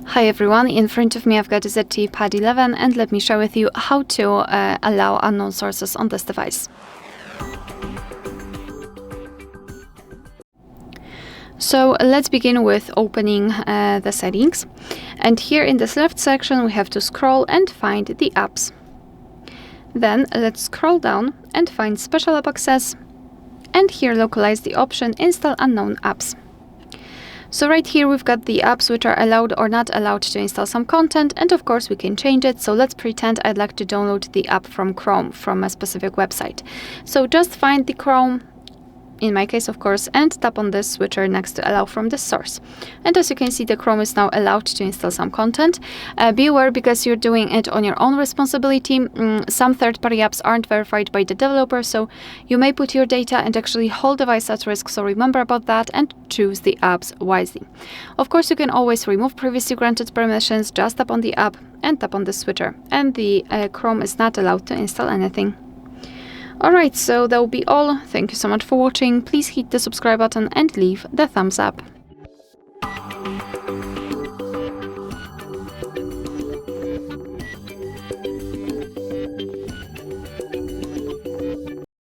Hi everyone, in front of me I've got a ZTE Pad 11 and let me share with you how to allow unknown sources on this device. So let's begin with opening the settings, and here in this left section we have to scroll and find the apps. Then let's scroll down and find Special App Access, and here localize the option Install Unknown Apps. So right here we've got the apps which are allowed or not allowed to install some content, and of course we can change it. So let's pretend I'd like to download the app from Chrome from a specific website. So just find the Chrome, in my case of course, and tap on this switcher next to allow from this source. And as you can see, the Chrome is now allowed to install some content. Be aware, because you're doing it on your own responsibility, some third-party apps aren't verified by the developer, so you may put your data and actually whole device at risk, so remember about that and choose the apps wisely. Of course, you can always remove previously granted permissions, just tap on the app and tap on the switcher, and the Chrome is not allowed to install anything. Alright, so that will be all. Thank you so much for watching. Please hit the subscribe button and leave the thumbs up.